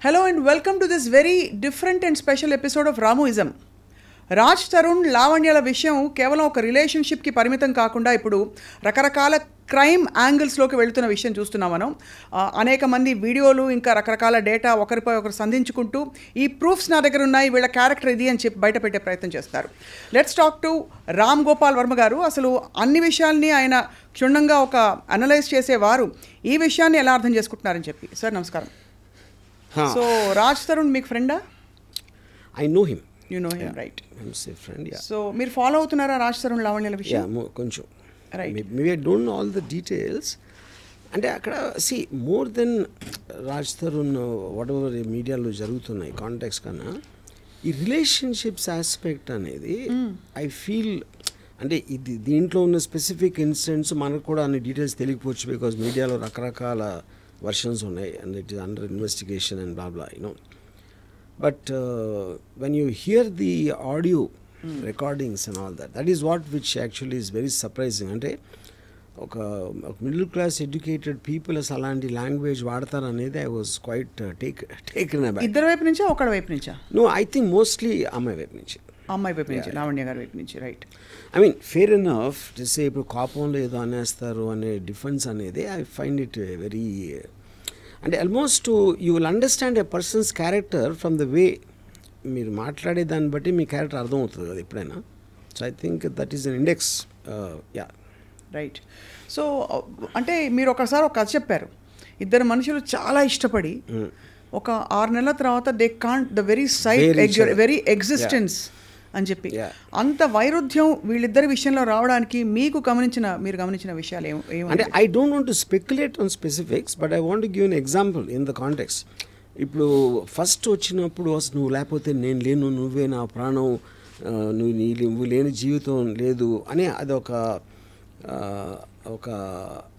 Hello and welcome to this very different and special episode of Ramuism. Raj Tarun లావణ్యల విషయం కేవలం ఒక రిలేషన్షిప్కి పరిమితం కాకుండా ఇప్పుడు రకరకాల క్రైమ్ యాంగిల్స్లోకి వెళుతున్న విషయం చూస్తున్నాం మనం. అనేక మంది వీడియోలు ఇంకా రకరకాల డేటా ఒకరిపై ఒకరు సంధించుకుంటూ ఈ ప్రూఫ్స్ నా దగ్గర ఉన్నాయి, వీళ్ళ క్యారెక్టర్ ఇది అని చెప్పి బయటపెట్టే ప్రయత్నం చేస్తారు. Let's talk to Ram Gopal Varma గారు. అసలు అన్ని విషయాల్ని ఆయన క్షుణ్ణంగా ఒక అనలైజ్ చేసేవారు. ఈ విషయాన్ని ఎలా అర్థం చేసుకుంటున్నారని చెప్పి. సార్ నమస్కారం. సో రాజ్ తరుణ్ మీకు ఫ్రెండా? I know him. You know him, right? I'm a friend, yeah. So మీరు ఫాలో అవుతున్నారా రాజ్ తరుణ్ లావణ్యల విషయం? Yeah, కొంచెం. Right. Maybe I don't know all the details. అంటే అక్కడ more than Raj Tarun what ever మీడియాలో జరుగుతున్నాయి కాంటాక్ట్స్ కన్నా ఈ రిలేషన్షిప్స్ ఆస్పెక్ట్ అనేది ఐ ఫీల్ అంటే ఇది దీంట్లో ఉన్న స్పెసిఫిక్ ఇన్సిడెంట్స్ మనకు కూడా అన్ని డీటెయిల్స్ తెలియకపోవచ్చు, బికాజ్ మీడియాలో రకరకాల వర్షన్స్ ఉన్నాయి and it is under investigation and blah blah you know. But when you hear the audio recordings and all that, that is what which actually is very surprising. Ante oka middle class educated people as alanti language vaadtaru anedi I was quite taken aback. ఇద్దరు వైపు నుంచా ఒకడి వైపు నుంచా? No, I think mostly అమ్మాయి వైపు నుంచి. అమ్మాయి వైపు నుంచి, లావణ్య గారి వైపు నుంచి, right. I mean fair enough to say ఇప్పుడు కోపంలో ఏదో అనేస్తారు అనే డిఫెన్స్ అనేది I find it very అంటే almost you will understand a persons character from the way మీరు మాట్లాడే దాన్ని బట్టి మీ క్యారెక్టర్ అర్థమవుతుంది కదా ఎప్పుడైనా. So I think that is an index. Yeah right. So అంటే మీరు ఒకసారి ఒక కథ చెప్పారు. ఇద్దరు మనుషులు చాలా ఇష్టపడి ఒక 6 నెలల తర్వాత they can't the very very existence అని చెప్పి అంత వైరుధ్యం వీళ్ళిద్దరి విషయంలో రావడానికి మీరు గమనించిన విషయాలు అంటే I don't want to speculate on specifics but I want to give an example in the context. ఇప్పుడు ఫస్ట్ వచ్చినప్పుడు నువ్వు లేకపోతే నేను లేను, నువ్వే నా ప్రాణం, నువ్వు లేని జీవితం లేదు అని అదొక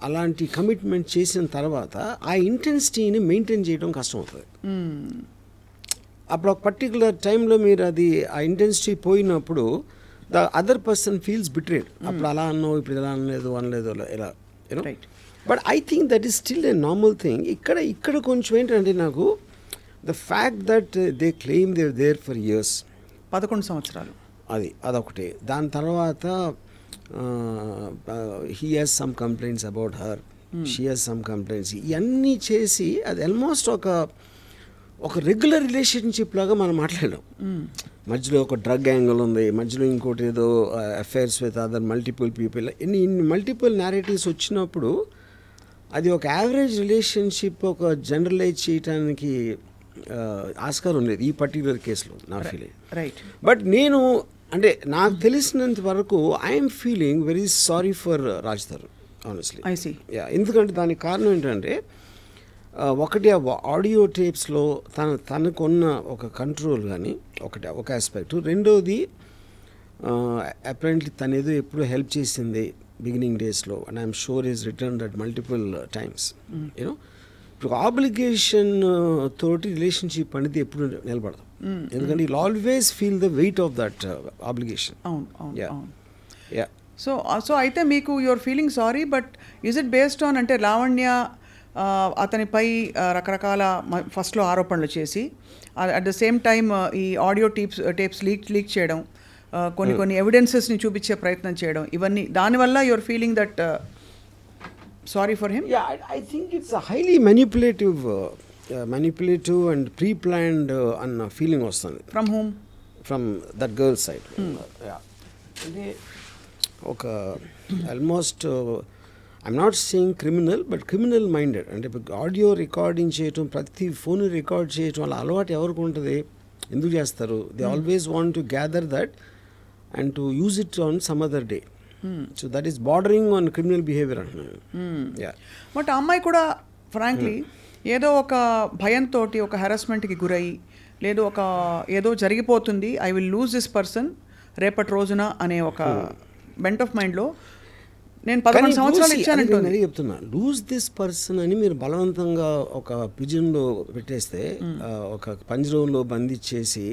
అలాంటి కమిట్మెంట్ చేసిన తర్వాత ఆ ఇంటెన్సిటీని మెయింటైన్ చేయడం కష్టం అవుతుంది. అప్పుడు ఒక పర్టికులర్ టైంలో మీరు అది ఆ ఇంటెన్సిటీ పోయినప్పుడు the other person feels betrayed. అప్పుడు అలా అన్నావు, ఇప్పుడు ఇలా అనలేదు ఇలా you know. But I think that is still a normal thing. ఇక్కడ కొంచెం ఏంటంటే నాకు the fact that they claim they there for years, 11 సంవత్సరాలు, అదొకటి. దాని తర్వాత he has some complaints about her, she has some complaints, ఇవన్నీ చేసి అది ఆల్మోస్ట్ ఒక రెగ్యులర్ రిలేషన్షిప్ లాగా మనం మాట్లాడాం. మధ్యలో ఒక డ్రగ్ యాంగిల్ ఉంది, మధ్యలో ఇంకోటి ఏదో affairs with other multiple people, ఇన్ని మల్టిపుల్ నేరేటివ్స్ వచ్చినప్పుడు అది ఒక యావరేజ్ రిలేషన్షిప్ ఒక జనరలైజ్ చేయడానికి ఆస్కారం లేదు ఈ పర్టికులర్ కేసులో నా ఫీలింగ్. రైట్. బట్ నేను అంటే నాకు తెలిసినంత వరకు I'm feeling very sorry for Raj Tarun honestly. ఎందుకంటే దానికి కారణం ఏంటంటే ఒకటి ఆడియో టేప్స్లో తనకున్న ఒక కంట్రోల్ కానీ ఒక ఆస్పెక్ట్, రెండోది అపరెంట్లీ తనేదో ఎప్పుడు హెల్ప్ చేసింది బిగినింగ్ డేస్లో and I'm sure is return that multiple times you know. ఇప్పుడు ఆబ్లిగేషన్ తోటి రిలేషన్షిప్ అనేది ఎప్పుడు నిలబడదు, ఎందుకంటే you always feel the weight of that obligation. So అయితే మీకు your feeling sorry, but is it based on అంటే లావణ్య అతనిపై రకరకాల ఫస్ట్లో ఆరోపణలు చేసి అట్ ద సేమ్ టైమ్ ఈ ఆడియో టేప్స్ లీక్ చేయడం, కొన్ని ఎవిడెన్సెస్ని చూపించే ప్రయత్నం చేయడం, ఇవన్నీ దానివల్ల your feeling that sorry for him? I think it's highly manipulative and pre-planned అన్న ఫీలింగ్ వస్తుంది. From whom? From that girl side. అంటే ఒక almost I'm not saying criminal, but criminal minded. అంటే ఆడియో రికార్డింగ్ చేయటం, ప్రతి ఫోన్ రికార్డ్ చేయటం అలా అలవాటు ఎవరికి ఉంటుంది, ఎందుకు చేస్తారు? They always want to gather that and to use it on some other day. So that is bordering on criminal behaviour అంటున్నాను. బట్ ఆ అమ్మాయి కూడా ఫ్రాంక్లీ ఏదో ఒక భయంతో ఒక హెరాస్మెంట్కి గురయ్యి, లేదు ఏదో జరిగిపోతుంది, I will lose this person రేపటి రోజున అనే ఒక బెంట్ ఆఫ్ మైండ్లో నేను 11 సంవత్సరాలు ఇచ్చానంటే చెప్తున్నా. లూజ్ దిస్ పర్సన్ అని మీరు బలవంతంగా ఒక పిజన్లో పెట్టేస్తే, ఒక పంజరంలో బంధించేసి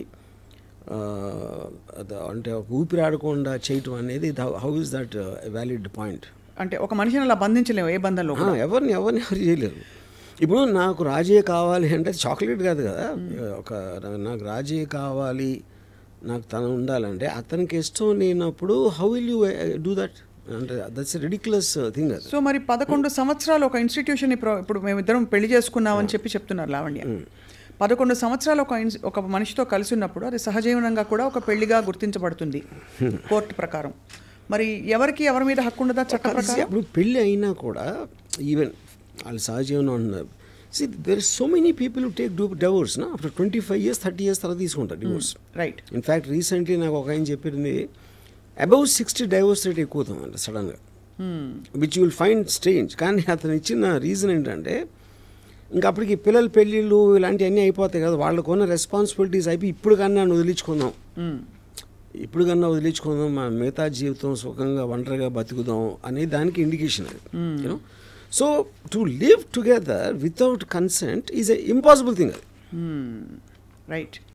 అంటే ఒక ఊపిరాడకుండా చేయటం అనేది how is that valid point? అంటే ఒక మనిషిని అలా బంధించలేము ఏ బంధంలో, ఎవరు చేయలేరు. ఇప్పుడు నాకు రాజే కావాలి అంటే చాక్లెట్ కాదు కదా, ఒక నాకు రాజే కావాలి, నాకు తను ఉండాలంటే అతనికి ఇష్టం లేనప్పుడు how will you do that అంటే దట్స్ రిడిక్యులస్ థింగ్ అది. సో మరి 11 సంవత్సరాలు ఒక ఇన్స్టిట్యూషన్ ఇప్పుడు మేమిద్దరం పెళ్లి చేసుకున్నామని చెప్తున్నారు లావణ్య. 11 సంవత్సరాలు ఒక మనిషితో కలిసి ఉన్నప్పుడు అది సహజీవనంగా కూడా ఒక పెళ్లిగా గుర్తించబడుతుంది కోర్టు ప్రకారం. మరి ఎవరి మీద హక్కు ఉండదా చట్ట ప్రకారం? ఇప్పుడు పెళ్ళి అయినా కూడా ఈవెన్ వాళ్ళు సహజీవనం అంటున్నారు. See, there are so many people who take divorce after 25 years, 30 years తర్వాత తీసుకుంటారు డివోర్స్. రైట్. ఇన్ఫ్యాక్ట్ రీసెంట్లీ నాకు ఒక ఆయన చెప్పింది అబౌవ్ 60 డైవోర్స్ రేట్ ఎక్కువ అవుతుందంట సడన్గా, which you will find strange. కానీ అతను ఇచ్చిన రీజన్ ఏంటంటే ఇంకా అప్పటికి పిల్లల పెళ్ళిళ్ళు ఇలాంటివన్నీ అయిపోతాయి కదా, వాళ్ళకున్న రెస్పాన్సిబిలిటీస్ అయిపోయి ఇప్పుడు కన్నా వదిలించుకుందాం, మా మిగతా జీవితం సుఖంగా ఒంటరిగా బతుకుదాం అనే దానికి ఇండికేషన్ అది. You know, so to live together without consent is a impossible thing అది. రైట్.